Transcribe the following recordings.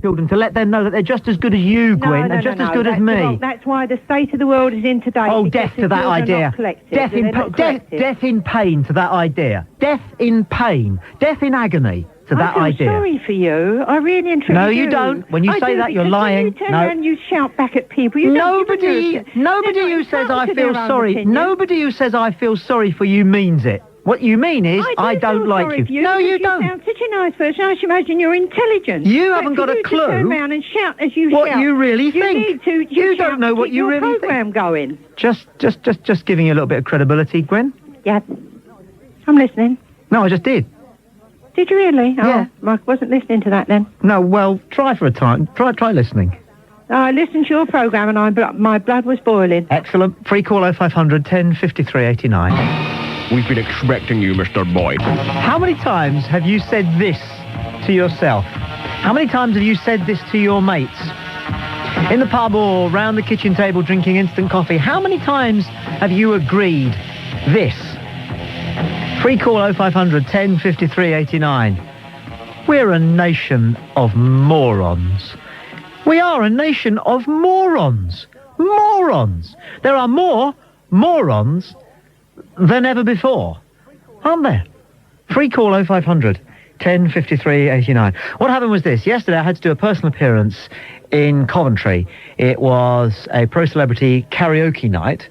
children to let them know that they're just as good as you, Gwen, and just as good as me. Wrong. That's why the state of the world is in today. Oh, death to that idea. Death in pain to that idea. Death in pain. Death in agony to that idea. I'm sorry for you. I really and truly No, you don't. When you say that, you're lying. When you turn around and you shout back at people. Nobody who says I feel sorry. Nobody who says I feel sorry for you means it. What you mean is, I don't like you. No, you don't. You sound such a nice person. I should imagine you're intelligent. You haven't got a clue. Turn around and shout as you shout. What you really think. You need to. You don't know what you really think. Program going. Just giving you a little bit of credibility, Gwen. Yeah. I'm listening. No, I just did. Did you really? Yeah. Oh, I wasn't listening to that then. No, well, try for a time. Try listening. I listened to your programme and my blood was boiling. Excellent. Free call 0500 10 53 89. We've been expecting you, Mr. Boyd. How many times have you said this to yourself? How many times have you said this to your mates? In the pub or round the kitchen table drinking instant coffee, how many times have you agreed this? Free call 0500 10 53 89. We're a nation of morons. We are a nation of morons. Morons. There are more morons than ever before, aren't there? Free call 0500 10 53 89. What happened was this. Yesterday I had to do a personal appearance in Coventry. It was a pro-celebrity karaoke night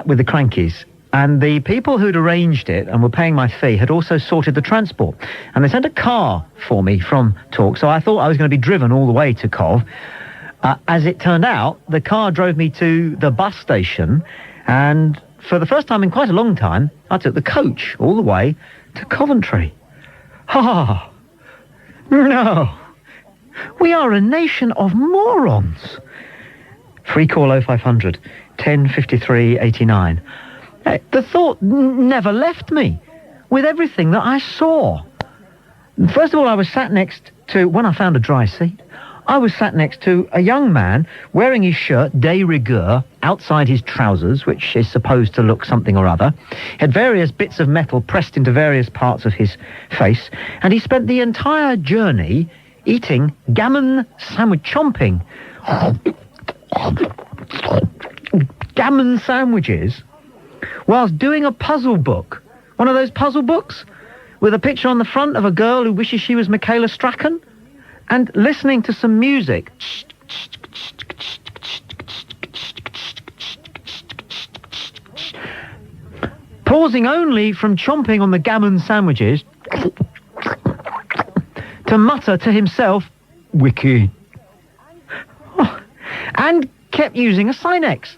with the Crankies. And the people who'd arranged it and were paying my fee had also sorted the transport. And they sent a car for me from Talk, so I thought I was going to be driven all the way to Cov. As it turned out, the car drove me to the bus station, and for the first time in quite a long time, I took the coach all the way to Coventry. Ah, no. We are a nation of morons. Free call 0500 10 53 89. The thought never left me with everything that I saw. First of all, I was sat next to, when I found a dry seat, I was sat next to a young man wearing his shirt de rigueur outside his trousers, which is supposed to look something or other. He had various bits of metal pressed into various parts of his face, and he spent the entire journey eating gammon sandwich, chomping gammon sandwiches, whilst doing a puzzle book. One of those puzzle books with a picture on the front of a girl who wishes she was Michaela Strachan, and listening to some music. Pausing only from chomping on the gammon sandwiches to mutter to himself, "Wicked." Oh, and kept using a Sinex.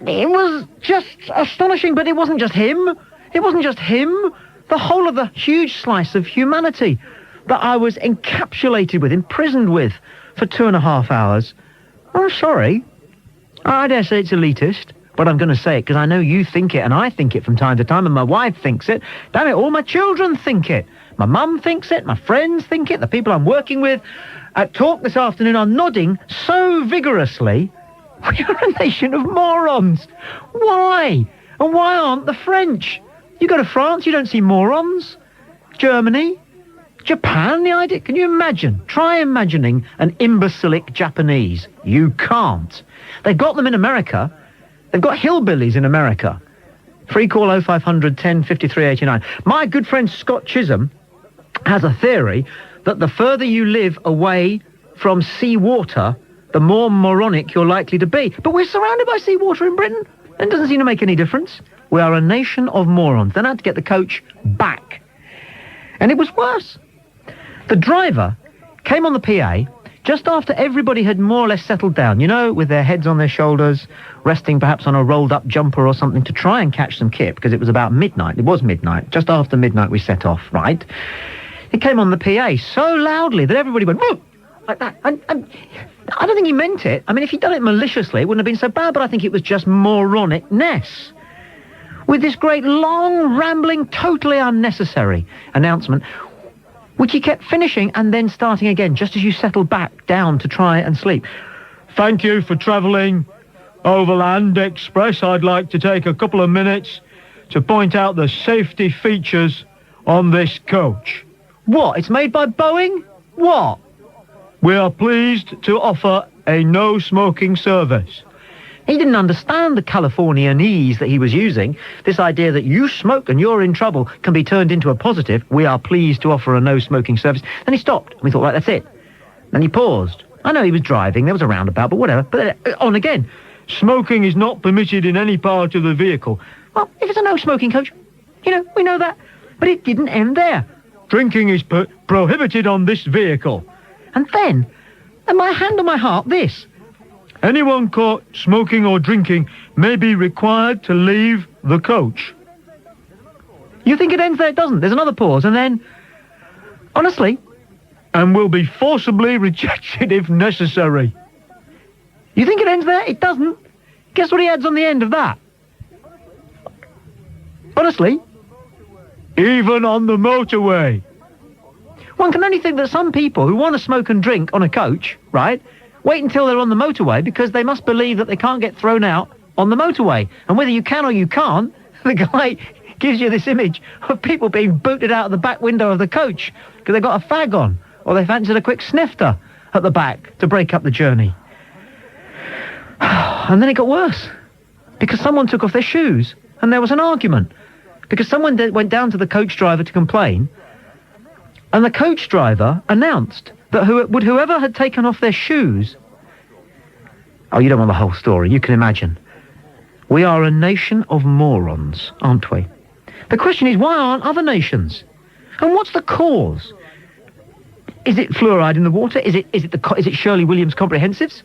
It was just astonishing, but it wasn't just him. It wasn't just him. The whole of the huge slice of humanity that I was encapsulated with, imprisoned with, for 2.5 hours. I'm sorry. I dare say it's elitist, but I'm going to say it because I know you think it, and I think it from time to time, and my wife thinks it. Damn it, all my children think it. My mum thinks it, my friends think it, the people I'm working with at Talk this afternoon are nodding so vigorously. We are a nation of morons. Why? And why aren't the French? You go to France, you don't see morons. Germany, Japan, the idea. Can you imagine? Try imagining an imbecilic Japanese. You can't. They've got them in America. They've got hillbillies in America. Free call 0500 10 53 89. My good friend Scott Chisholm has a theory that the further you live away from seawater, the more moronic you're likely to be. But we're surrounded by seawater in Britain, and it doesn't seem to make any difference. We are a nation of morons. Then I had to get the coach back. And it was worse. The driver came on the PA just after everybody had more or less settled down, you know, with their heads on their shoulders, resting perhaps on a rolled-up jumper or something to try and catch some kip, because it was about midnight. It was midnight. Just after midnight we set off, right? He came on the PA so loudly that everybody went, whoa, like that. And I don't think he meant it. I mean, if he'd done it maliciously, it wouldn't have been so bad, but I think it was just moronicness. With this great, long, rambling, totally unnecessary announcement, which he kept finishing and then starting again, just as you settled back down to try and sleep. Thank you for travelling Overland Express. I'd like to take a couple of minutes to point out the safety features on this coach. What? It's made by Boeing? What? We are pleased to offer a no-smoking service. He didn't understand the Californianese that he was using. This idea that you smoke and you're in trouble can be turned into a positive. We are pleased to offer a no-smoking service. Then he stopped. And we thought, right, that's it. Then he paused. I know he was driving. There was a roundabout, but whatever. But on again. Smoking is not permitted in any part of the vehicle. Well, if it's a no-smoking coach, we know that. But it didn't end there. Drinking is prohibited on this vehicle. And then, and my hand on my heart, this. Anyone caught smoking or drinking may be required to leave the coach. You think it ends there? It doesn't. There's another pause, and then, honestly, and will be forcibly rejected if necessary. You think it ends there? It doesn't. Guess what he adds on the end of that? Honestly, even on the motorway. One can only think that some people who want to smoke and drink on a coach, right, wait until they're on the motorway because they must believe that they can't get thrown out on the motorway. And whether you can or you can't, the guy gives you this image of people being booted out of the back window of the coach because they've got a fag on or they fancied a quick snifter at the back to break up the journey. And then it got worse because someone took off their shoes and there was an argument because someone went down to the coach driver to complain. And the coach driver announced that whoever had taken off their shoes... Oh, you don't want the whole story. You can imagine. We are a nation of morons, aren't we? The question is, why aren't other nations? And what's the cause? Is it fluoride in the water? Is it Shirley Williams comprehensives?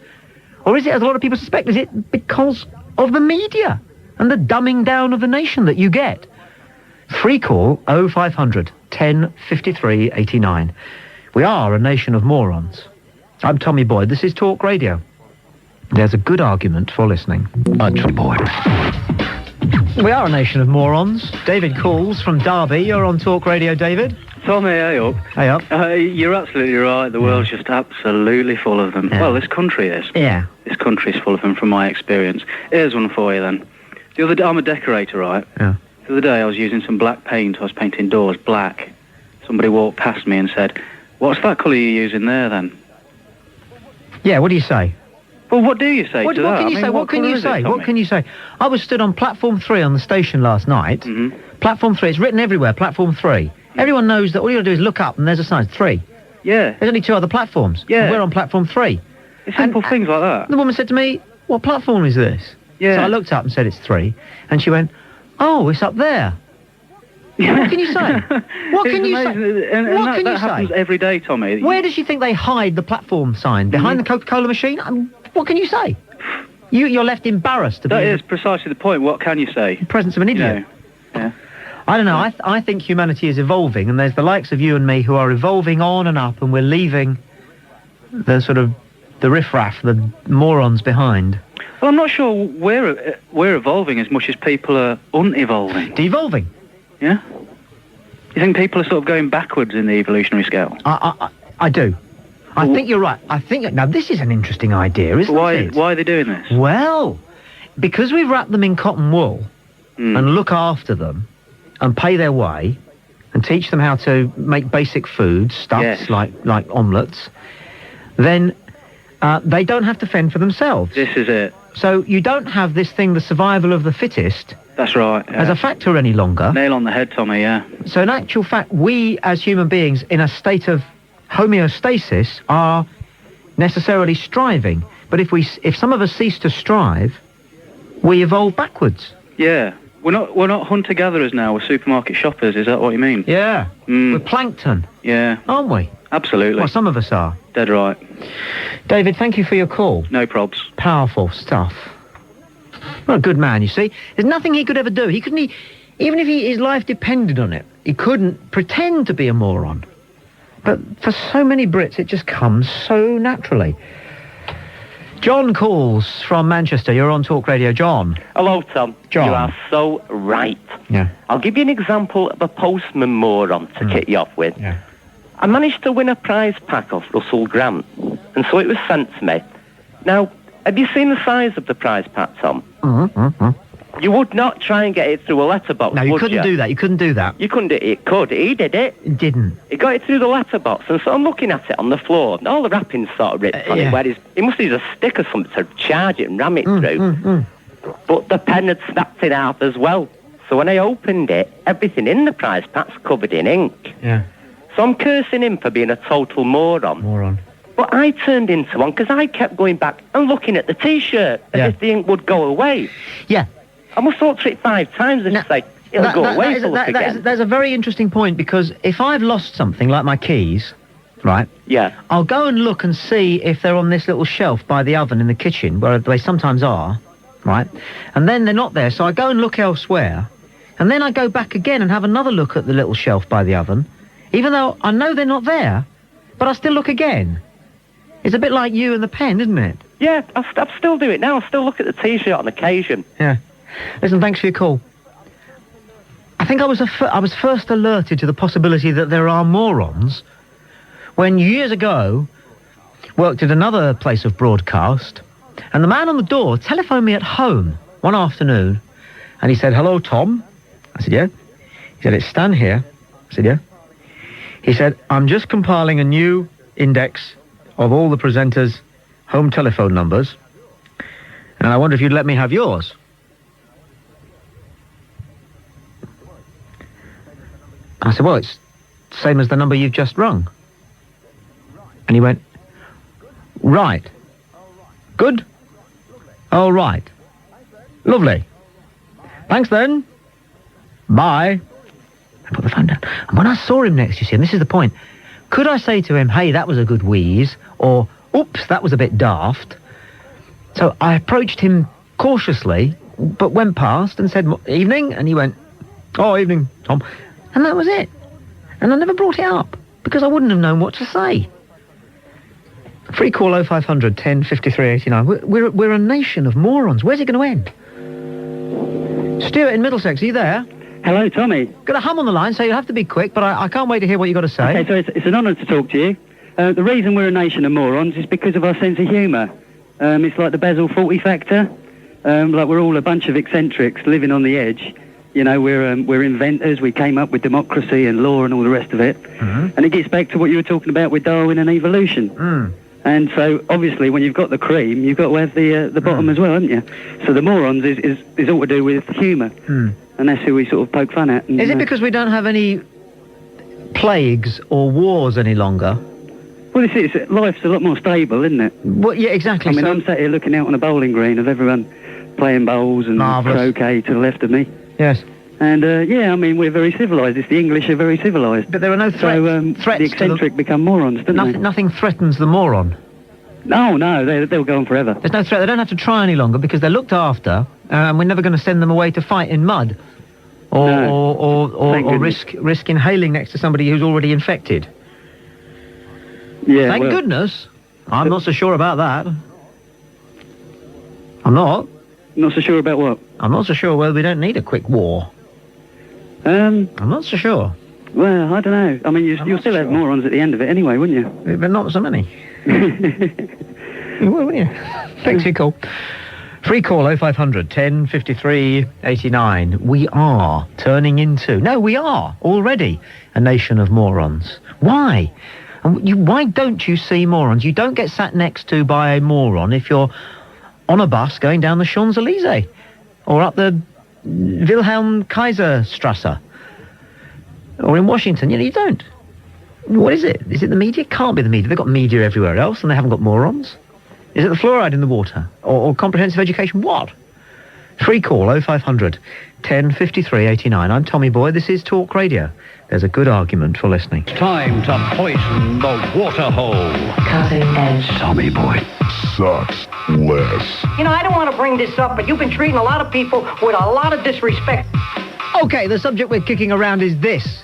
Or is it, as a lot of people suspect, is it because of the media and the dumbing down of the nation that you get? Free call 0500 10 53 89. We are a nation of morons. I'm Tommy Boyd. This is Talk Radio. There's a good argument for listening. I'm Tommy Boyd. We are a nation of morons. David calls from Derby. You're on Talk Radio, David. Tommy, hey up. Hey up. You're absolutely right. The world's just absolutely full of them. Yeah. Well, this country is. Yeah. This country's full of them from my experience. Here's one for you then. The other day, I'm a decorator, right? Yeah. The other day I was using some black paint. I was painting doors black. Somebody walked past me and said, "What's that colour you're using there then?" Yeah, what do you say? Well, what do you say What to that? can you say? What can you say? What can you say? I was stood on platform 3 on the station last night. Mm-hmm. Platform 3, it's written everywhere, platform 3. Everyone knows that all you got to do is look up and there's a sign, 3. Yeah. There's only 2 other platforms. Yeah. And we're on platform 3. It's simple things like that. The woman said to me, "What platform is this?" Yeah. So I looked up and said, "It's 3." And she went, "Oh, it's up there." What can you say? What can you say? What can you that happens say? every day, Tommy. Where does she think they hide the platform sign? Behind the Coca-Cola machine? What can you say? You're left embarrassed to be That in is precisely the point. What can you say? the presence of an idiot. Yeah. I don't know. I think humanity is evolving, and there's the likes of you and me who are evolving on and up, and we're leaving the sort of the riffraff, the morons behind. Well, I'm not sure we're evolving as much as people are unevolving. Devolving. Yeah? You think people are sort of going backwards in the evolutionary scale? I do. I think you're right. I think... Now, this is an interesting idea, isn't it? Why are they doing this? Well, because we've wrapped them in cotton wool and look after them and pay their way and teach them how to make basic food, stuffs like omelettes, then they don't have to fend for themselves. This is it. So you don't have this thing, the survival of the fittest, That's right. Yeah. as a factor any longer. Nail on the head, Tommy, yeah. So in actual fact, we as human beings in a state of homeostasis are necessarily striving. But if some of us cease to strive, we evolve backwards. Yeah. We're not hunter-gatherers now, we're supermarket shoppers, is that what you mean? Yeah. We're plankton, Yeah, aren't we? absolutely. Well, some of us are. Dead right. David, thank you for your call. No probs. Powerful stuff. What a good man, you see. There's nothing he could ever do. He couldn't, even if his life depended on it, he couldn't pretend to be a moron. But for so many Brits, it just comes so naturally. John calls from Manchester. You're on Talk Radio. John. Hello, Tom. John. You are so right. Yeah. I'll give you an example of a postman moron to kick you off with. Yeah. I managed to win a prize pack off Russell Grant, and so it was sent to me. Now, have you seen the size of the prize pack, Tom? You would not try and get it through a letterbox, No, you would couldn't do that. You couldn't do that. You couldn't do it. It could. He did it. It didn't. He got it through the letterbox, and so I'm looking at it on the floor, and all the wrapping's sort of ripped on yeah. it, where he must use a stick or something to charge it and ram it through. But the pen had snapped in half as well. So when I opened it, everything in the prize pack's covered in ink. Yeah. So I'm cursing him for being a total moron. But I turned into one because I kept going back and looking at the T-shirt as if the ink would go away. Yeah. I must have looked at it 5 times and say, it'll go away if I look again. That's a very interesting point, because if I've lost something like my keys, right? Yeah. I'll go and look and see if they're on this little shelf by the oven in the kitchen, where they sometimes are, right? And then they're not there, so I go and look elsewhere, and then I go back again and have another look at the little shelf by the oven, even though I know they're not there, but I still look again. It's a bit like you and the pen, isn't it? Yeah, I still do it now. I still look at the T-shirt on occasion. Yeah. Listen, thanks for your call. I think I was first alerted to the possibility that there are morons when years ago worked at another place of broadcast, and the man on the door telephoned me at home one afternoon, and he said, "Hello, Tom." I said, "Yeah." He said, "It's Stan here." I said, "Yeah." He said, "I'm just compiling a new index of all the presenters' home telephone numbers, and I wonder if you'd let me have yours." I said, "Well, it's the same as the number you've just rung." And he went, "Right. Good. All right. Lovely. Thanks then. Bye." I put the phone down. And when I saw him next, you see, and this is the point, could I say to him, "Hey, that was a good wheeze," or "Oops, that was a bit daft"? So I approached him cautiously, but went past and said, "Evening," and he went, "Oh, evening, Tom." And that was it. And I never brought it up, because I wouldn't have known what to say. Free call 0500 10 53 89. We're a nation of morons. Where's it going to end? Stuart in Middlesex, are you there? Hello, Tommy. Got a hum on the line, so you'll have to be quick, but I can't wait to hear what you've got to say. Okay, so it's an honour to talk to you. The reason we're a nation of morons is because of our sense of humour. It's like the Basil Fawlty factor. Like we're all a bunch of eccentrics living on the edge. You know, we're inventors. We came up with democracy and law and all the rest of it. And it gets back to what you were talking about with Darwin and evolution. And so, obviously, when you've got the cream, you've got to have the bottom as well, haven't you? So the morons is all to do with humour. And that's who we sort of poke fun at. And, is it because we don't have any plagues or wars any longer? Well, life's a lot more stable, isn't it? Well, yeah, exactly. I mean, I'm sat here looking out on a bowling green of everyone playing bowls and croquet to the left of me. Yes. And, yeah, I mean, we're very civilised. It's the English are very civilised. But there are no threats. So, the eccentric become morons, don't they? Nothing threatens the moron. No, they'll go on forever. There's no threat. They don't have to try any longer because they're looked after, and we're never going to send them away to fight in mud or risk inhaling next to somebody who's already infected. Yeah, Thank goodness. I'm not so sure about that. I'm not. Not so sure about what? I'm not so sure whether we don't need a quick war. I'm not so sure. Well, I don't know. I mean, you'll still have morons at the end of it anyway, wouldn't you? But not so many. You would, wouldn't you? Thanks for your call. Free call 0500 10 53 89. We are turning into... No, we are already a nation of morons. Why? Why don't you see morons? You don't get sat next to by a moron if you're on a bus going down the Champs-Élysées or up the Wilhelm Kaiser Strasse or in Washington. You don't. What is it? Is it the media? Can't be the media. They've got media everywhere else and they haven't got morons. Is it the fluoride in the water? Or comprehensive education? What? Free call 0500 10 53 89. I'm Tommy Boyd. This is Talk Radio. There's a good argument for listening. Time to poison the water hole. Cutting edge. Tommy Boyd sucks less. You know, I don't want to bring this up, but you've been treating a lot of people with a lot of disrespect. Okay, the subject we're kicking around is this.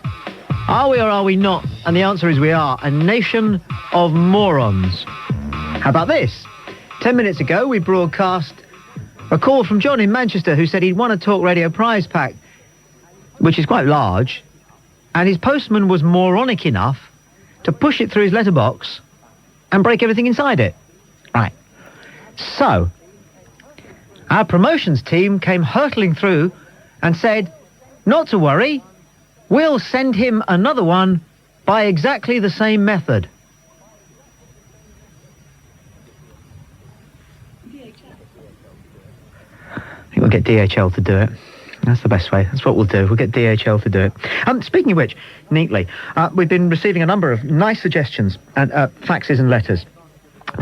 Are we or are we not? And the answer is we are. A nation of morons. How about this? 10 minutes ago, we broadcast a call from John in Manchester who said he'd won a Talk Radio prize pack, which is quite large, and his postman was moronic enough to push it through his letterbox and break everything inside it. Right. So, Our promotions team came hurtling through and said, not to worry, we'll send him another one by exactly the same method. I think we'll get DHL to do it. That's the best way. That's what we'll do. We'll get DHL to do it. Speaking of which, neatly, we've been receiving a number of nice suggestions and faxes and letters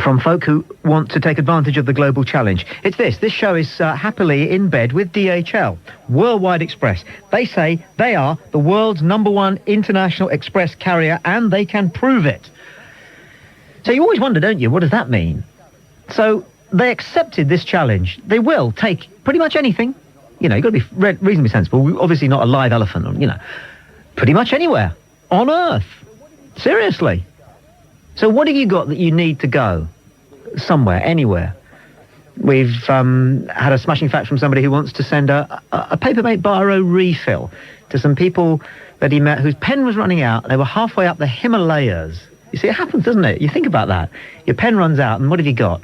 from folk who want to take advantage of the global challenge. It's this. This show is happily in bed with DHL, Worldwide Express. They say they are the world's #1 international express carrier, and they can prove it. So you always wonder, don't you, what does that mean? So they accepted this challenge. They will take pretty much anything. You know, you've got to be reasonably sensible. We're obviously not a live elephant, or, you know, pretty much anywhere on Earth. Seriously. So what have you got that you need to go somewhere, anywhere? We've had a smashing fax from somebody who wants to send a Papermate Biro refill to some people that he met whose pen was running out. They were halfway up the Himalayas. You see, it happens, doesn't it? You think about that. Your pen runs out, and what have you got?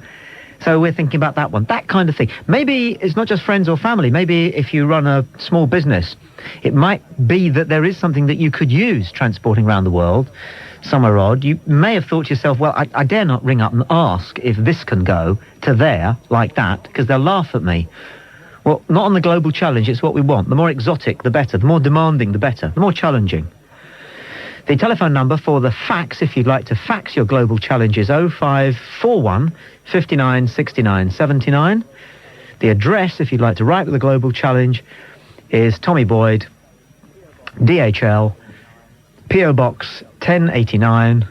So we're thinking about that one, that kind of thing. Maybe it's not just friends or family. Maybe if you run a small business, it might be that there is something that you could use transporting around the world, somewhere odd. You may have thought to yourself, well, I dare not ring up and ask if this can go to there like that, because they'll laugh at me. Well, not on the global challenge. It's what we want. The more exotic, the better. The more demanding, the better. The more challenging. The telephone number for the fax, if you'd like to fax your global challenge, is 0541 59 69 79. The address, if you'd like to write with the global challenge, is Tommy Boyd, DHL, PO Box 1089,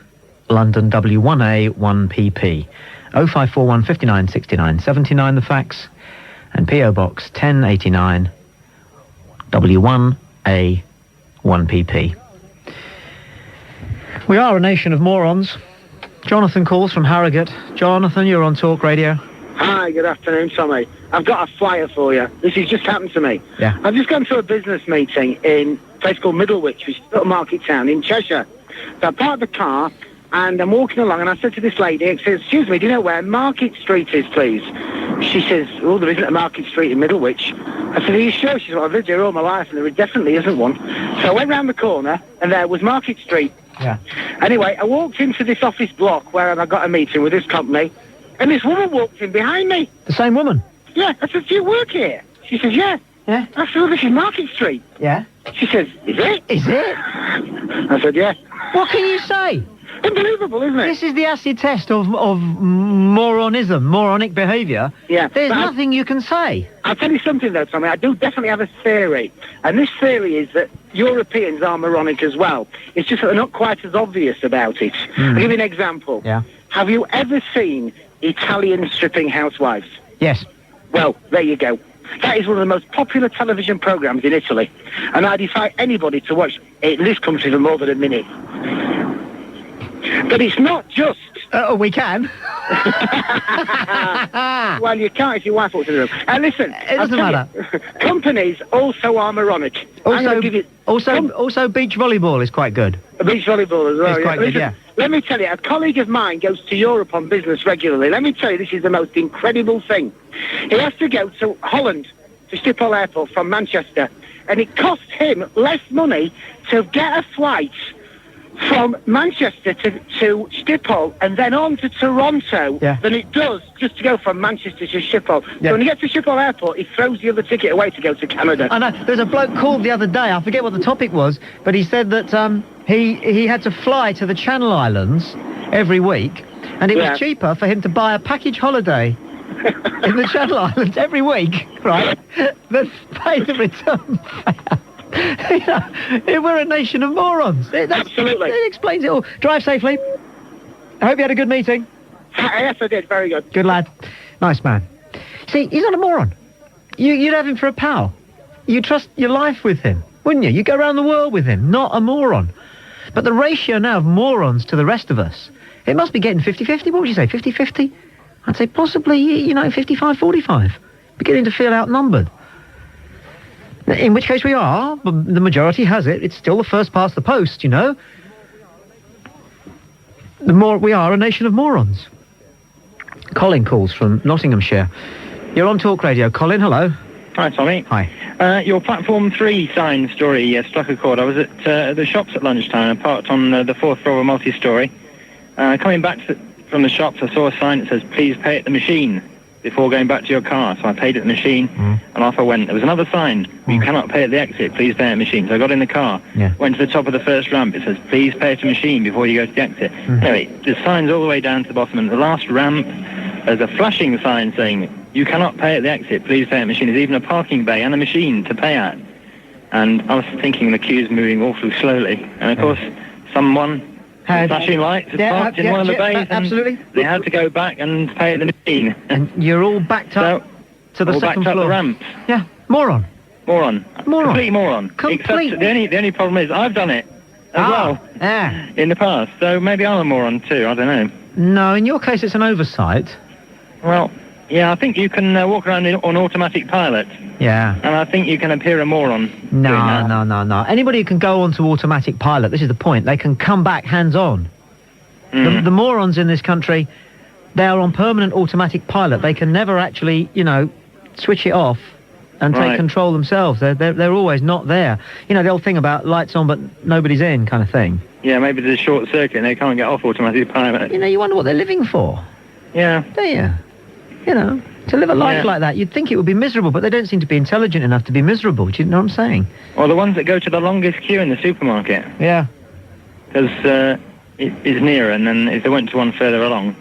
London W1A 1PP. 0541 59 69 79, the fax, and PO Box 1089, W1A 1PP. We are a nation of morons. Jonathan calls from Harrogate. Jonathan, you're on Talk Radio. Hi, good afternoon, Tommy. I've got a flyer for you. This has just happened to me. Yeah. I've just gone to a business meeting in a place called Middlewich, which is a little market town in Cheshire. So I parked the car, and I'm walking along, and I said to this lady, it says, excuse me, do you know where Market Street is, please? She says, oh, there isn't a Market Street in Middlewich. I said, are you sure? She said, well, I've lived here all my life, and there definitely isn't one. So I went round the corner, and there was Market Street. Yeah. Anyway, I walked into this office block where I got a meeting with this company, and this woman walked in behind me. The same woman? Yeah. I said, do you work here? She says, yeah. Yeah. I said, well, this is Market Street. Yeah. She says, is it? Is it? I said, yeah. What can you say? Unbelievable, isn't it? This is the acid test of moronism, moronic behaviour. Yeah. There's nothing you can say. I'll tell you something, though, Tommy. I do definitely have a theory. And this theory is that Europeans are moronic as well. It's just that they're not quite as obvious about it. I'll give you an example. Yeah. Have you ever seen Italian stripping housewives? Yes. Well, there you go. That is one of the most popular television programmes in Italy. And I defy anybody to watch it in this country for more than a minute. But it's not just... we can. Well, you can't if your wife walks in the room. And listen... It doesn't matter. Companies also are moronic. Also beach volleyball is quite good. Beach volleyball as well. It's quite good, Listen, yeah. Let me tell you, a colleague of mine goes to Europe on business regularly. Let me tell you, this is the most incredible thing. He has to go to Holland, to Schiphol Airport from Manchester, and it costs him less money to get a flight from Manchester to Schiphol and then on to Toronto than it does just to go from Manchester to Schiphol. Yeah. So when he gets to Schiphol Airport, he throws the other ticket away to go to Canada. I know. There's a bloke called the other day, I forget what the topic was, but he said that he had to fly to the Channel Islands every week, and it was cheaper for him to buy a package holiday in the Channel Islands every week, right, than pay the return fare. You know, we're a nation of morons. Absolutely. It explains it all. Drive safely. I hope you had a good meeting. Yes, I did. Very good. Good lad. Nice man. See, he's not a moron. You'd have him for a pal. You'd trust your life with him, wouldn't you? You'd go around the world with him. Not a moron. But the ratio now of morons to the rest of us, it must be getting 50-50. What would you say, 50-50? I'd say possibly, 55-45. Beginning to feel outnumbered. In which case we are, but the majority has it. It's still the first past the post, we are a nation of morons. Colin calls from Nottinghamshire. You're on Talk Radio. Colin, hello. Hi, Tommy. Hi. Your Platform 3 sign story struck a chord. I was at the shops at lunchtime. I parked on the 4th floor of a multi-storey. Coming back from the shops, I saw a sign that says, please pay at the machine before going back to your car. So I paid at the machine, and off I went. There was another sign, you cannot pay at the exit, please pay at the machine. So I got in the car, went to the top of the first ramp. It says, please pay at the machine before you go to the exit. Anyway, there's signs all the way down to the bottom, and the last ramp, there's a flashing sign saying, you cannot pay at the exit, please pay at the machine. There's even a parking bay and a machine to pay at. And I was thinking the queue's moving awfully slowly. And of course, someone had flashing lights had parked in one of the bays. Absolutely. They had to go back and pay at the machine. And you're all backed up to the all second backed floor. Up the ramps. Yeah, moron. Complete moron. Except the only problem is I've done it as well in the past. So maybe I'm a moron too. I don't know. No, in your case, it's an oversight. Well, yeah, I think you can walk around on automatic pilot. Yeah. And I think you can appear a moron. No. Anybody who can go on to automatic pilot, this is the point, they can come back hands-on. The morons in this country, they are on permanent automatic pilot. They can never actually, switch it off and take control themselves. They're always not there. You know, the old thing about lights on but nobody's in kind of thing. Yeah, maybe there's a short circuit and they can't get off automatic pilot. You wonder what they're living for. Yeah. Do you? To live a life like that, you'd think it would be miserable, but they don't seem to be intelligent enough to be miserable. Do you know what I'm saying? Or the ones that go to the longest queue in the supermarket. Yeah. Because it's nearer, and then if they went to one further along.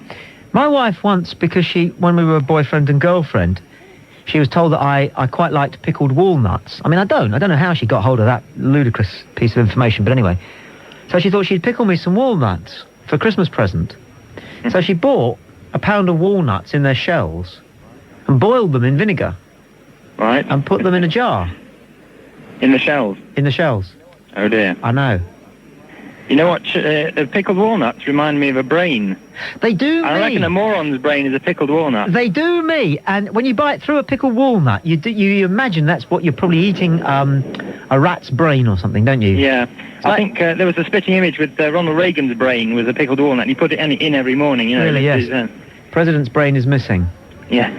My wife once, because when we were boyfriend and girlfriend, she was told that I quite liked pickled walnuts. I mean, I don't know how she got hold of that ludicrous piece of information, but anyway. So she thought she'd pickle me some walnuts for a Christmas present. So she bought a pound of walnuts in their shells and boiled them in vinegar. Right. And put them in a jar. In the shells? In the shells. Oh dear. I know. You know what? The pickled walnuts remind me of a brain. They do me. I reckon a moron's brain is a pickled walnut. They do me. And when you bite through a pickled walnut, you imagine that's what you're probably eating, a rat's brain or something, don't you? Yeah. I think there was a spitting image with Ronald Reagan's brain was a pickled walnut, and he put it in every morning. Really, yes. President's brain is missing. Yeah.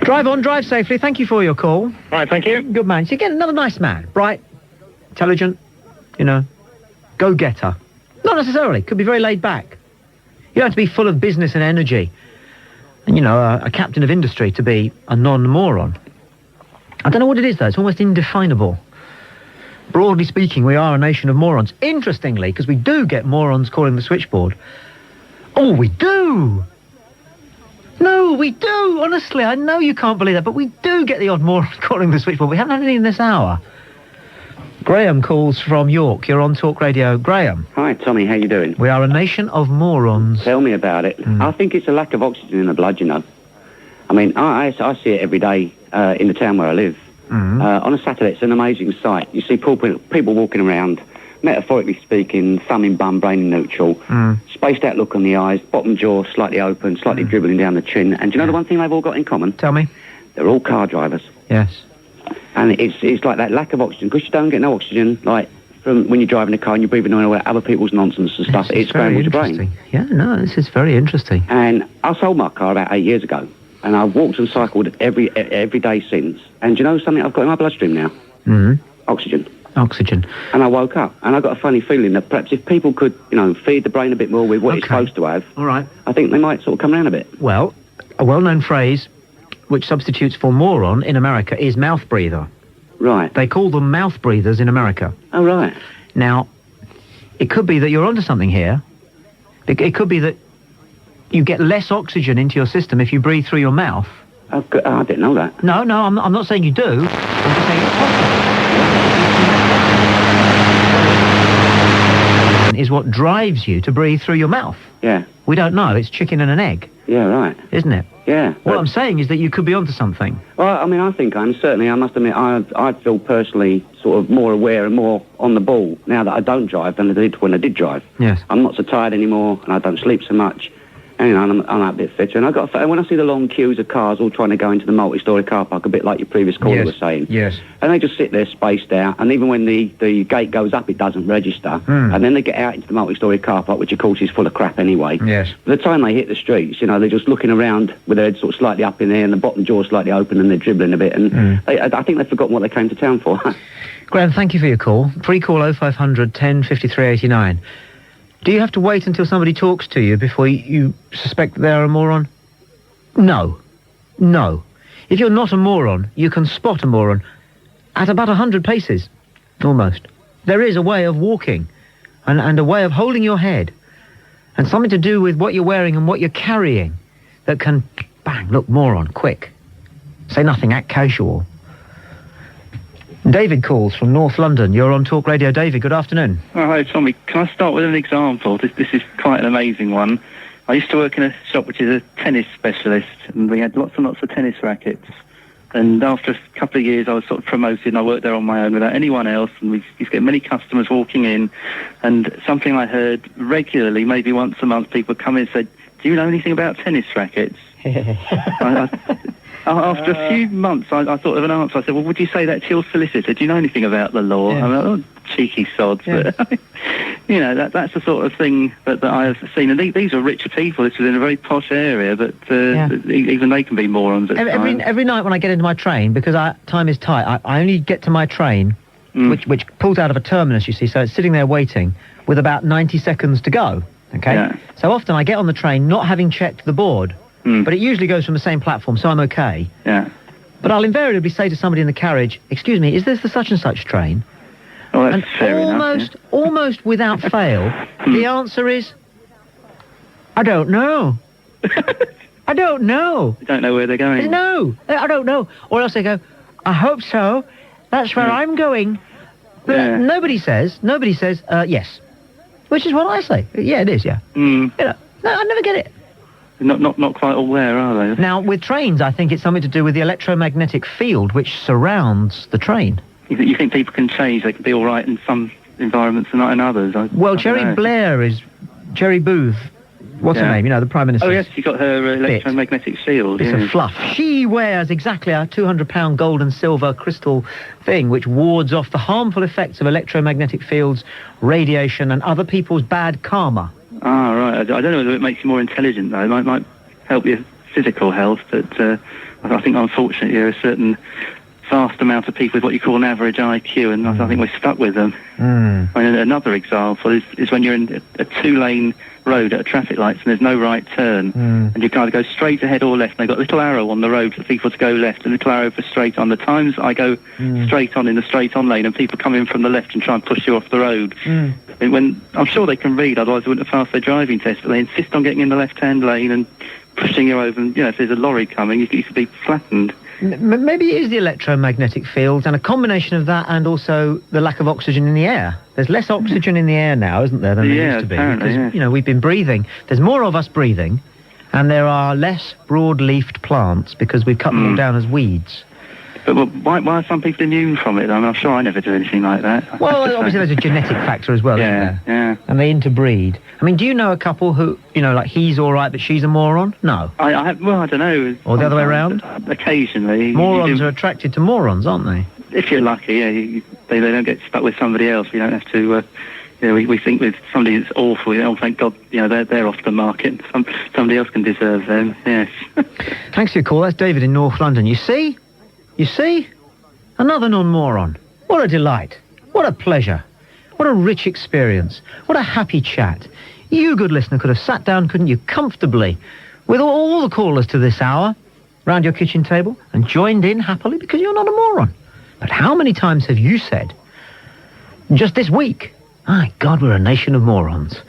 Drive on, drive safely. Thank you for your call. Right, thank you. Good man. So again, another nice man. Bright, intelligent, go-getter. Not necessarily. Could be very laid back. You don't have to be full of business and energy. And, a captain of industry to be a non-moron. I don't know what it is, though. It's almost indefinable. Broadly speaking, we are a nation of morons. Interestingly, because we do get morons calling the switchboard. Oh, we do! No, we do! Honestly, I know you can't believe that, but we do get the odd moron calling the switchboard. We haven't had any in this hour. Graham calls from York. You're on Talk Radio. Graham. Hi, Tommy. How you doing? We are a nation of morons. Tell me about it. I think it's a lack of oxygen in the blood, I mean, I see it every day in the town where I live. On a Saturday, it's an amazing sight. You see people walking around, metaphorically speaking, thumb in bum, brain in neutral, spaced out look on the eyes, bottom jaw slightly open, slightly dribbling down the chin. And do you know the one thing they've all got in common? Tell me. They're all car drivers. Yes. And it's like that lack of oxygen, because you don't get no oxygen, like, from when you're driving a car and you're breathing on other people's nonsense and stuff. It scrambles your brain. Yeah, no, this is very interesting. And I sold my car about 8 years ago. And I've walked and cycled every day since. And do you know something I've got in my bloodstream now? Oxygen. Oxygen. And I woke up, and I got a funny feeling that perhaps if people could, feed the brain a bit more with what it's supposed to have, all right, I think they might sort of come around a bit. Well, a well-known phrase which substitutes for moron in America is mouth breather. Right. They call them mouth breathers in America. Oh, right. Now, it could be that you're onto something here. It could be that you get less oxygen into your system if you breathe through your mouth. I didn't know that. No, I'm not saying you do. I'm just saying it's possible. Is what drives you to breathe through your mouth. Yeah. We don't know. It's chicken and an egg. Yeah, right. Isn't it? Yeah. What I'm saying is that you could be onto something. Well, I mean, I think I must admit, I feel personally sort of more aware and more on the ball now that I don't drive than I did when I did drive. Yes. I'm not so tired anymore, and I don't sleep so much. And, you know, and I'm a bit fitter. And when I see the long queues of cars all trying to go into the multi-storey car park, a bit like your previous caller was saying. Yes. And they just sit there spaced out, and even when the gate goes up, it doesn't register. And then they get out into the multi-storey car park, which of course is full of crap anyway. Yes. By the time they hit the streets, you know, they're just looking around with their head sort of slightly up in there and the bottom jaw slightly open, and they're dribbling a bit. And I think they've forgotten what they came to town for. Graham, thank you for your call. Free call 0500 10 53 89. Do you have to wait until somebody talks to you before you suspect they're a moron? No. No. If you're not a moron, you can spot a moron at about 100 paces, almost. There is a way of walking and a way of holding your head and something to do with what you're wearing and what you're carrying that can, bang, look, moron, quick. Say nothing, act casual. David calls from North London. You're on Talk Radio. David, good afternoon. Oh, hi, Tommy. Can I start with an example? This is quite an amazing one. I used to work in a shop which is a tennis specialist, and we had lots and lots of tennis rackets. And after a couple of years, I was sort of promoted, and I worked there on my own without anyone else, and we used to get many customers walking in, and something I heard regularly, maybe once a month, people would come in and say, do you know anything about tennis rackets? After a few months, I thought of an answer. I said, well, would you say that to your solicitor? Do you know anything about the law? Yeah. I'm like, oh, cheeky sods. Yeah. But, you know, that's the sort of thing that I have seen. And these are richer people. This was in a very posh area, but even they can be morons at times. Every night when I get into my train, because time is tight, I only get to my train, which pulls out of a terminus, you see, so it's sitting there waiting with about 90 seconds to go, okay? Yeah. So often I get on the train not having checked the board, but it usually goes from the same platform, so I'm okay. Yeah. But I'll invariably say to somebody in the carriage, excuse me, is this the such and such train? Oh, that's and fair enough, almost without fail, the answer is, I don't know. I don't know. You don't know where they're going. No, I don't know. Or else they go, I hope so. That's where I'm going. But nobody says, yes. Which is what I say. Yeah, it is, yeah. You know, no, I never get it. Not quite all there, are they? Now, with trains, I think it's something to do with the electromagnetic field which surrounds the train. You think people can change? They can be all right in some environments and not in others? Jerry Booth, what's her name? You know, the Prime Minister. Oh, yes, she got her electromagnetic shield. It's a fluff. She wears exactly a £200 gold and silver crystal thing which wards off the harmful effects of electromagnetic fields, radiation, and other people's bad karma. Ah, right. I don't know whether it makes you more intelligent, though. It might help your physical health, but I think, unfortunately, there are a certain vast amount of people with what you call an average IQ, and I think we're stuck with them. I mean, another example is when you're in a two-lane road at a traffic lights and there's no right turn, and you can either go straight ahead or left, and they've got a little arrow on the road for people to go left, and a little arrow for straight on. The times I go straight on in the straight-on lane and people come in from the left and try and push you off the road, when I'm sure they can read, otherwise they wouldn't have passed their driving test, but they insist on getting in the left-hand lane and pushing you over, and, you know, if there's a lorry coming, you could be flattened. Maybe it is the electromagnetic fields and a combination of that and also the lack of oxygen in the air. There's less oxygen in the air now, isn't there, than there used to be? Because, you know, we've been breathing. There's more of us breathing, and there are less broad-leafed plants because we've cut them all down as weeds. But why are some people immune from it? I mean, I'm sure I never do anything like that. Well, obviously there's a genetic factor as well, isn't there? Yeah. And they interbreed. I mean, do you know a couple who, you know, like he's all right but she's a moron? No. I don't know. Or the other way around? Occasionally. Morons are attracted to morons, aren't they? If you're lucky, yeah. They don't get stuck with somebody else. We don't have to... we think with somebody that's awful, you know, thank God, you know, they're off the market. Somebody else can deserve them, yes. Thanks for your call. That's David in North London. You see? Another non-moron. What a delight. What a pleasure. What a rich experience. What a happy chat. You, good listener, could have sat down, couldn't you, comfortably, with all the callers to this hour, round your kitchen table, and joined in happily because you're not a moron. But how many times have you said, just this week, my God, we're a nation of morons.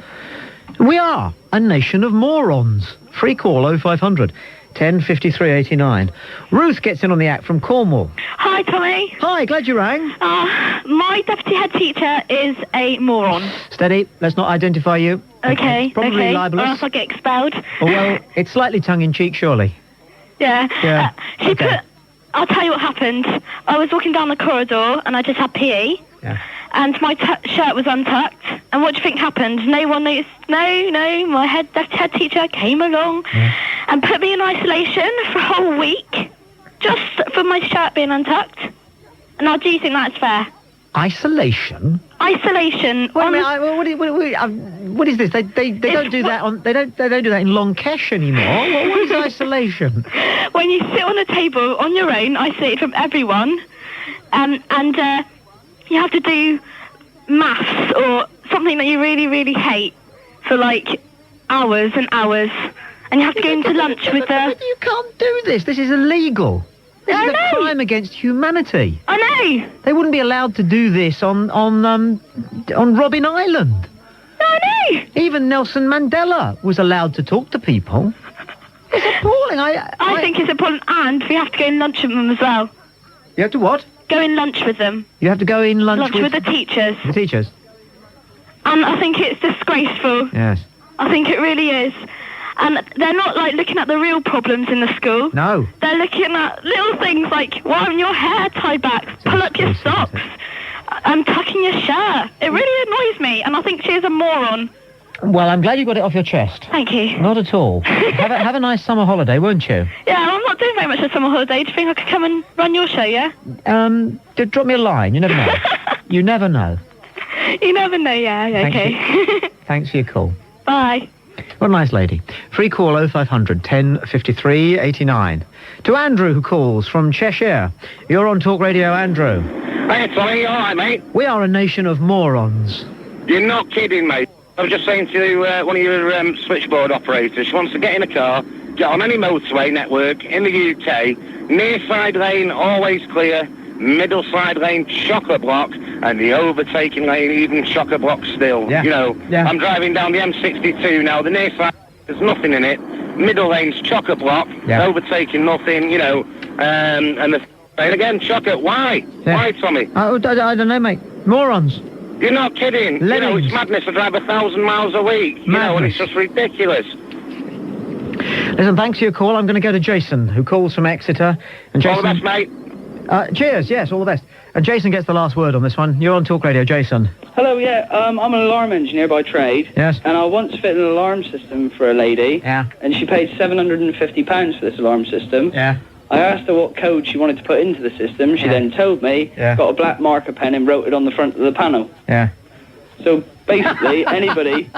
We are a nation of morons. Free call 0500 10 53 89. Ruth gets in on the act from Cornwall. Hi, Tommy. Hi, glad you rang. My deputy head teacher is a moron. Steady, let's not identify you. Okay. Probably libelous. Or else I'll get expelled. Oh, well, it's slightly tongue-in-cheek, surely. Yeah. I'll tell you what happened. I was walking down the corridor and I just had PE. Yeah. and my shirt was untucked. And what do you think happened? No one noticed. No, my head teacher came along and put me in isolation for a whole week, just for my shirt being untucked. Now, do you think that's fair? Isolation? Isolation. Wait a minute, what is this? They don't do that on. They don't do that in Long Kesh anymore. What is isolation? When you sit on a table on your own, isolated from everyone, and you have to do maths or something that you really, really hate for like hours and hours, and you have to go into lunch with the... You can't do this. This is illegal. This is a crime against humanity. I know. They wouldn't be allowed to do this on Robben Island. I know. Even Nelson Mandela was allowed to talk to people. It's appalling. I think it's appalling, and we have to go in lunch with them as well. You have to what? Go in lunch with them. You have to go in lunch with the teachers. The teachers? And I think it's disgraceful. Yes. I think it really is. And they're not, like, looking at the real problems in the school. No. They're looking at little things like, why aren't your hair tied back? Pull up your socks. I'm tucking your shirt. It really annoys me, and I think she is a moron. Well, I'm glad you got it off your chest. Thank you. Not at all. have a nice summer holiday, won't you? Yeah, I'm not doing very much of summer holiday. Do you think I could come and run your show, yeah? Drop me a line. You never know. You never know. You never know, yeah. Okay. Thanks for your call. Bye. What a nice lady. Free call 0500 10 53 89. To Andrew, who calls from Cheshire. You're on Talk Radio, Andrew. Hey, Tommy, all right, mate? We are a nation of morons. You're not kidding, mate. I was just saying to one of your switchboard operators, she wants to get in a car, get on any motorway network in the UK, near side lane, always clear, middle side lane, chock-a-block, and the overtaking lane, even chock-a-block still. Yeah. You know, Yeah. I'm driving down the M62 now, the near side, there's nothing in it, middle lane's chock-a-block, Yeah. overtaking nothing, you know, and the lane again, chock-a, why? Yeah. Why, Tommy? I don't know, mate. Morons. You're not kidding. You know, Lemmings. it's madness to drive 1,000 miles a week. You know, and it's just ridiculous. Listen, thanks for your call. I'm going to go to Jason, who calls from Exeter. And Jason, All the best, mate. Cheers, yes, all the best. And Jason gets the last word on this one. You're on Talk Radio, Jason. Hello, yeah, I'm an alarm engineer by trade. Yes. And I once fit an alarm system for a lady. Yeah. And she paid £750 for this alarm system. Yeah. I asked her what code she wanted to put into the system. She then told me, Yeah. got a black marker pen and wrote it on the front of the panel. Yeah. So basically, anybody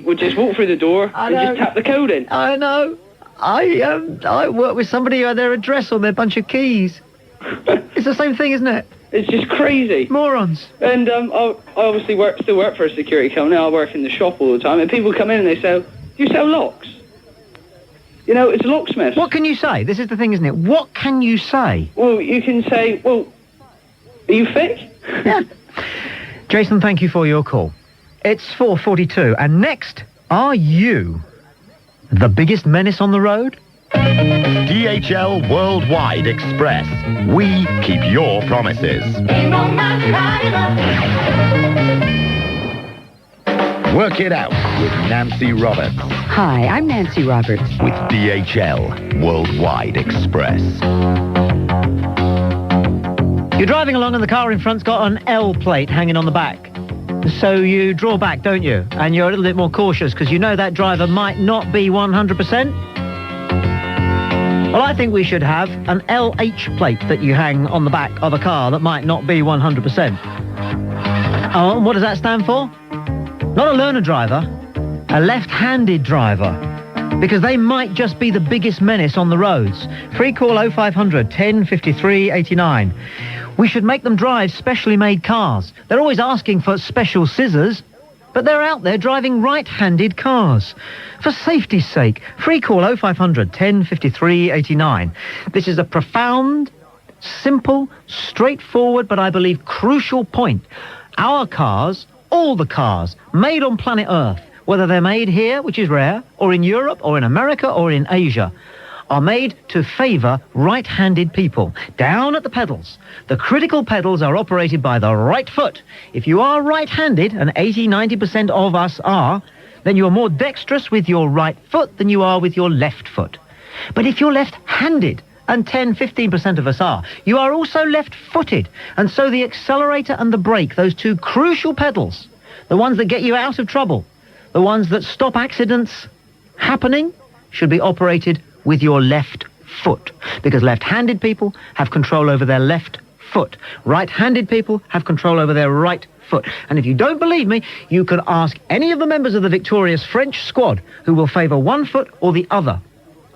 would just walk through the door and just tap the code in. I know. I work with somebody who had their address on their bunch of keys. It's the same thing, isn't it? It's just crazy. Morons. And I obviously still work for a security company. I work in the shop all the time, and people come in and they say, "Do you sell locks?" You know, it's a locksmith. What can you say? This is the thing, isn't it? What can you say? Well, you can say, well, are you thick? Yeah. Jason, thank you for your call. It's 4:42, and next, are you the biggest menace on the road? DHL Worldwide Express. We keep your promises. Work it out with Nancy Roberts. Hi, I'm Nancy Roberts. With DHL Worldwide Express. You're driving along and the car in front's got an L plate hanging on the back. So you draw back, don't you? And you're a little bit more cautious because you know that driver might not be 100%. Well, I think we should have an LH plate that you hang on the back of a car that might not be 100%. Oh, and what does that stand for? Not a learner driver, a left-handed driver. Because they might just be the biggest menace on the roads. Free call 0500 10 53 89. We should make them drive specially made cars. They're always asking for special scissors, but they're out there driving right-handed cars. For safety's sake, free call 0500 10 53 89. This is a profound, simple, straightforward, but I believe crucial point. Our cars, all the cars, made on planet Earth, whether they're made here, which is rare, or in Europe, or in America, or in Asia, are made to favour right-handed people. Down at the pedals. The critical pedals are operated by the right foot. If you are right-handed, and 80-90% of us are, then you are more dexterous with your right foot than you are with your left foot. But if you're left-handed, and 10, 15% of us are. You are also left-footed, and so the accelerator and the brake, those two crucial pedals, the ones that get you out of trouble, the ones that stop accidents happening, should be operated with your left foot, because left-handed people have control over their left foot. Right-handed people have control over their right foot. And if you don't believe me, you can ask any of the members of the victorious French squad who will favour one foot or the other,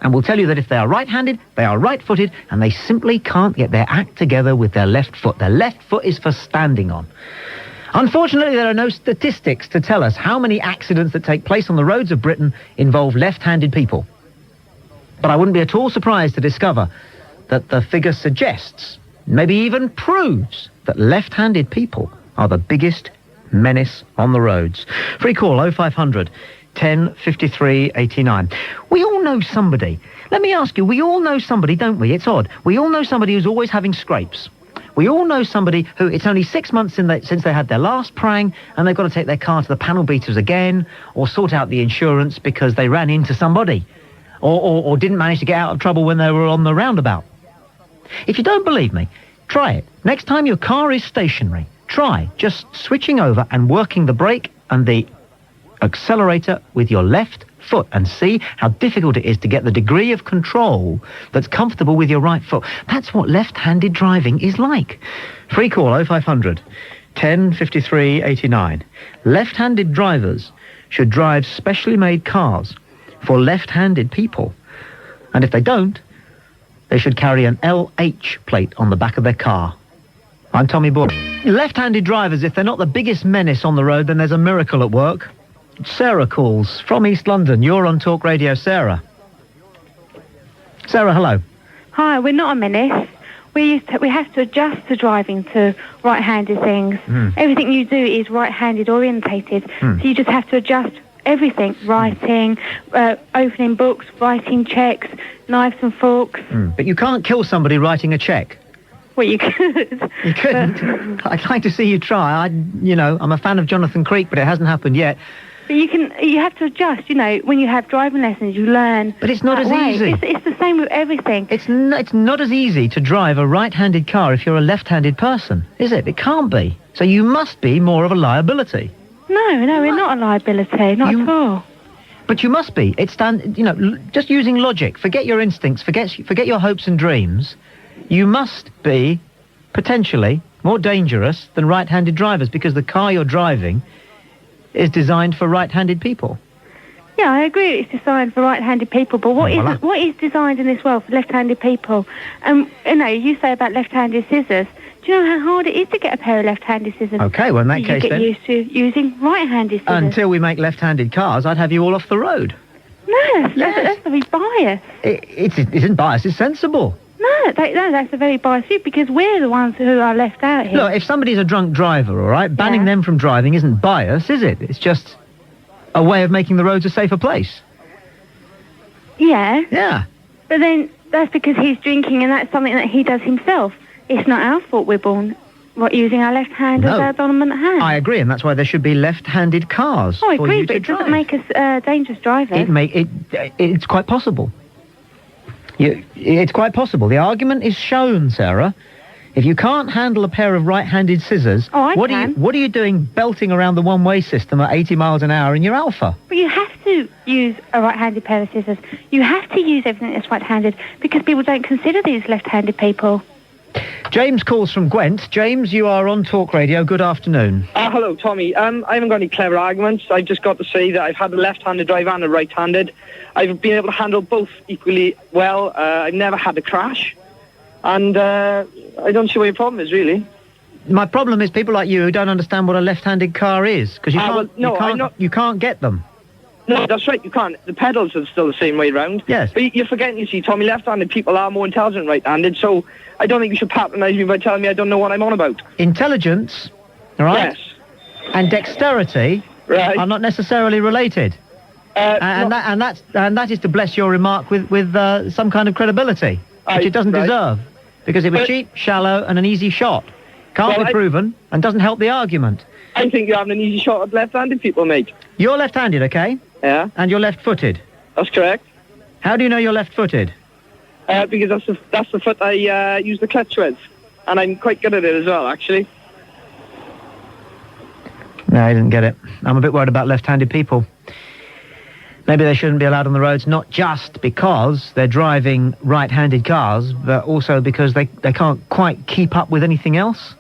and will tell you that if they are right-handed, they are right-footed, and they simply can't get their act together with their left foot. Their left foot is for standing on. Unfortunately, there are no statistics to tell us how many accidents that take place on the roads of Britain involve left-handed people. But I wouldn't be at all surprised to discover that the figure suggests, maybe even proves, that left-handed people are the biggest menace on the roads. Free call 0500 10 53 89. We all know somebody. Let me ask you, we all know somebody, don't we? It's odd. We all know somebody who's always having scrapes. We all know somebody who it's only 6 months since they had their last prang and they've got to take their car to the panel beaters again or sort out the insurance because they ran into somebody or didn't manage to get out of trouble when they were on the roundabout. If you don't believe me, try it. Next time your car is stationary, try just switching over and working the brake and the accelerator with your left foot and see how difficult it is to get the degree of control that's comfortable with your right foot. That's what left-handed driving is like. Free call 0500 10 53 89. Left-handed drivers should drive specially made cars for left-handed people. And if they don't, they should carry an LH plate on the back of their car. I'm Tommy Boyds. Left-handed drivers, if they're not the biggest menace on the road, then there's a miracle at work. Sarah calls from East London. You're on Talk Radio, Sarah. Sarah, hello. Hi, we're not a menace. We have to adjust to driving to right-handed things. Everything you do is right-handed orientated. So you just have to adjust everything. Writing, opening books, writing checks, knives and forks. But you can't kill somebody writing a cheque. Well, you could. You couldn't? I'd like to see you try. I'm a fan of Jonathan Creek, but it hasn't happened yet. But you have to adjust, when you have driving lessons, you learn. But it's not as easy. It's the same with everything. It's not as easy to drive a right-handed car if you're a left-handed person, is it? It can't be. So you must be more of a liability. No, we're not a liability, not at all. But you must be. Just using logic. Forget your instincts. Forget your hopes and dreams. You must be potentially more dangerous than right-handed drivers because the car you're driving is designed for right-handed people. Yeah, I agree it's designed for right-handed people, but what is designed in this world for left-handed people? You say about left-handed scissors. Do you know how hard it is to get a pair of left-handed scissors? Okay, well in that case then... You get used to using right-handed scissors. Until we make left-handed cars, I'd have you all off the road. No, that's very biased. It isn't biased, it's sensible. No, that's a very biased view because we're the ones who are left out here. Look, if somebody's a drunk driver, all right, banning them from driving isn't bias, is it? It's just a way of making the roads a safer place. Yeah. Yeah. But then that's because he's drinking and that's something that he does himself. It's not our fault we're born using our left hand as our dominant hand. I agree, and that's why there should be left-handed cars. Oh, I for agree, you but to it doesn't drive. make us dangerous drivers. It's quite possible. It's quite possible. The argument is shown, Sarah. If you can't handle a pair of right-handed scissors, what are you doing belting around the one-way system at 80 miles an hour in your Alpha? But you have to use a right-handed pair of scissors. You have to use everything that's right-handed because people don't consider these left-handed people. James calls from Gwent. James, you are on Talk Radio. Good afternoon. Hello, Tommy. I haven't got any clever arguments. I've just got to say that I've had a left-handed driver and a right-handed. I've been able to handle both equally well. I've never had a crash. And I don't see what your problem is, really. My problem is people like you who don't understand what a left-handed car is, because you can't get them. No, that's right, you can't. The pedals are still the same way round. Yes. But you're forgetting, you see, Tommy, left-handed people are more intelligent than right-handed, so I don't think you should patronise me by telling me I don't know what I'm on about. Intelligence, all right? Yes. And dexterity are not necessarily related. And that is to bless your remark with some kind of credibility, which it doesn't deserve, because it was cheap, shallow, and an easy shot. Can't be proven, and doesn't help the argument. I think you're having an easy shot at left-handed people, mate. You're left-handed, okay? Yeah. And you're left-footed? That's correct. How do you know you're left-footed? because that's the foot I use the clutch with. And I'm quite good at it as well, actually. No, I didn't get it. I'm a bit worried about left-handed people. Maybe they shouldn't be allowed on the roads, not just because they're driving right-handed cars, but also because they can't quite keep up with anything else.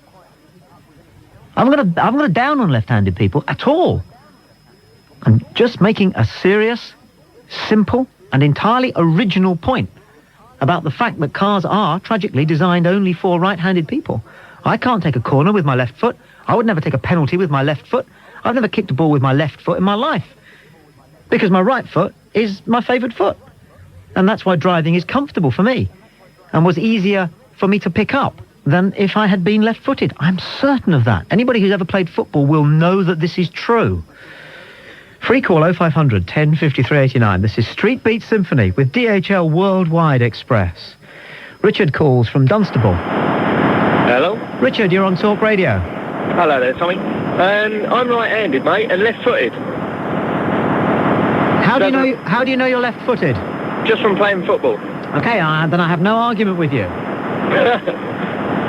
I'm gonna down on left-handed people at all. I'm just making a serious, simple, and entirely original point about the fact that cars are, tragically, designed only for right-handed people. I can't take a corner with my left foot. I would never take a penalty with my left foot. I've never kicked a ball with my left foot in my life. Because my right foot is my favourite foot. And that's why driving is comfortable for me and was easier for me to pick up than if I had been left-footed. I'm certain of that. Anybody who's ever played football will know that this is true. Free call 0500 10 53 89. This is Street Beat Symphony with DHL Worldwide Express. Richard calls from Dunstable. Hello? Richard, you're on Talk Radio. Hello there, Tommy. I'm right-handed, mate, and left-footed. How do you know you're left-footed? Just from playing football. Okay, then I have no argument with you.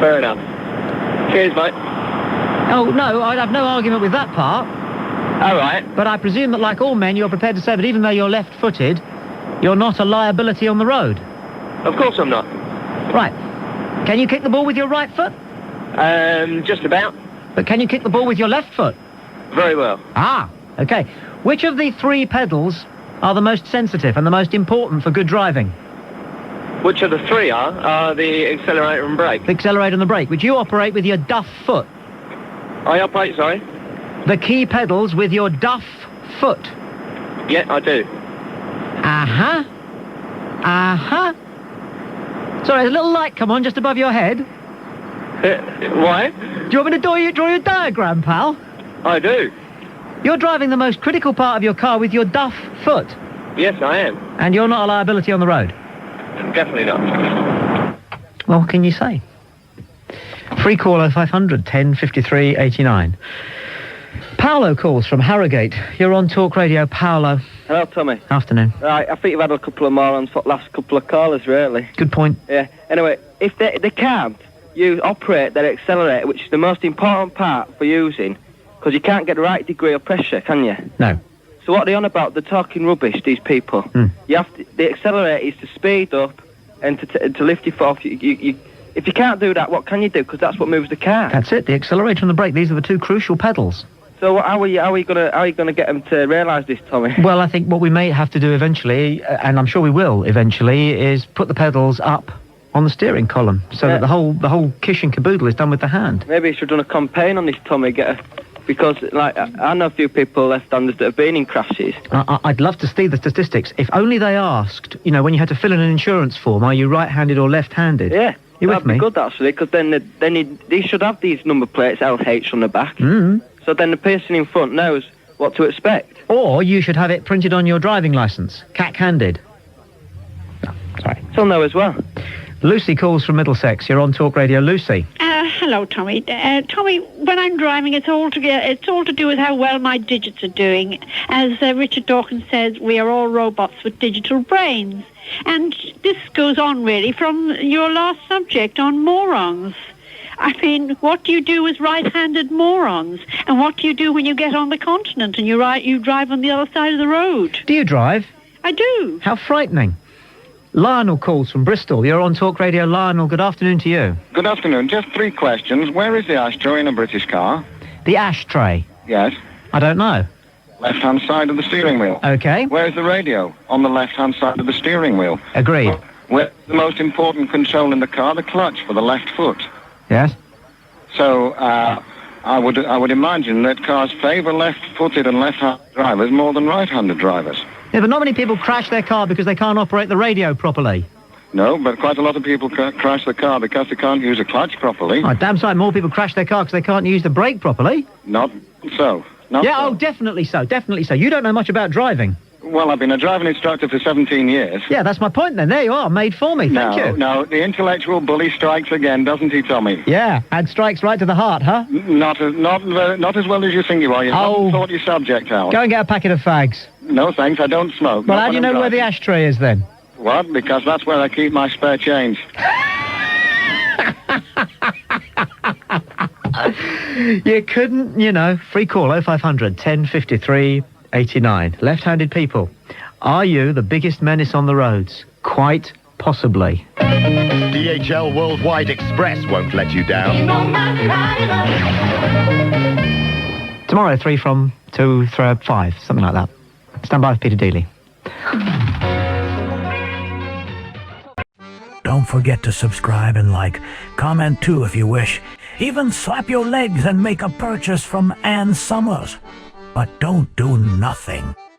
Fair enough. Cheers, mate. Oh, no, I have no argument with that part. All right. But I presume that, like all men, you're prepared to say that even though you're left-footed, you're not a liability on the road. Of course I'm not. Right. Can you kick the ball with your right foot? Just about. But can you kick the ball with your left foot? Very well. Ah, okay. Which of the three pedals are the most sensitive and the most important for good driving? Which of the three are the accelerator and brake? The accelerator and the brake, which you operate with your duff foot. I operate, sorry? The key pedals with your duff foot. Yeah, I do. Uh-huh. Uh-huh. Sorry, there's a little light come on just above your head. Why? Do you want me to draw your diagram, pal? I do. You're driving the most critical part of your car with your duff foot. Yes, I am. And you're not a liability on the road? Definitely not. Well, what can you say? Free call 0500 10 53 89. Paolo calls from Harrogate. You're on Talk Radio, Paolo. Hello, Tommy. Afternoon. Right, I think you've had a couple of morons for the last couple of callers, really. Good point. Yeah. Anyway, if they can't operate their accelerator, which is the most important part for using, because you can't get the right degree of pressure, can you? No. So what are they on about? They're talking rubbish, these people. You have to, the accelerator is to speed up and to lift you off. If you can't do that, what can you do? Because that's what moves the car. That's it. The accelerator and the brake. These are the two crucial pedals. So how are you gonna get them to realise this, Tommy? Well, I think what we may have to do eventually, and I'm sure we will eventually, is put the pedals up on the steering column so that the whole kish and caboodle is done with the hand. Maybe you should run a campaign on this, Tommy. Because, like, I know a few people left-handers that have been in crashes. I'd love to see the statistics. If only they asked, when you had to fill in an insurance form, are you right-handed or left-handed? Yeah, you with that'd me? be good, actually, because then they should have these number plates, LH, on the back. So then the person in front knows what to expect. Or you should have it printed on your driving licence, cack-handed. Oh, sorry. They'll know as well. Lucy calls from Middlesex. You're on Talk Radio. Lucy. Hello, Tommy. Tommy, when I'm driving, it's all to do with how well my digits are doing. As Richard Dawkins says, we are all robots with digital brains. And this goes on, really, from your last subject on morons. I mean, what do you do with right-handed morons? And what do you do when you get on the continent and you drive on the other side of the road? Do you drive? I do. How frightening. Lionel calls from Bristol. You're on Talk Radio. Lionel, good afternoon to you. Good afternoon. Just 3 questions. Where is the ashtray in a British car? The ashtray? Yes. I don't know. Left-hand side of the steering wheel. Okay. Where's the radio? On the left-hand side of the steering wheel. Agreed. Where's the most important control in the car? The clutch for the left foot. Yes. So, I would imagine that cars favour left-footed and left-handed drivers more than right-handed drivers. Yeah, but not many people crash their car because they can't operate the radio properly. No, but quite a lot of people crash the car because they can't use a clutch properly. Oh, damn sight more people crash their car because they can't use the brake properly. Not so. Oh, definitely so, definitely so. You don't know much about driving. Well, I've been a driving instructor for 17 years. Yeah, that's my point then. There you are, made for me. Thank you. No, the intellectual bully strikes again, doesn't he, Tommy? Yeah, and strikes right to the heart, huh? Not as well as you think you are. You haven't thought your subject out. Go and get a packet of fags. No, thanks, I don't smoke. Well, how do you know where the ashtray is then? What? Because that's where I keep my spare change. You couldn't, free call 0500 1053 89. Left-handed people, are you the biggest menace on the roads? Quite possibly. DHL Worldwide Express won't let you down. Tomorrow, 3 from 2, 3, 5, something like that. Stand by with Peter Dealey. Don't forget to subscribe and like. Comment too if you wish. Even slap your legs and make a purchase from Ann Summers. But don't do nothing.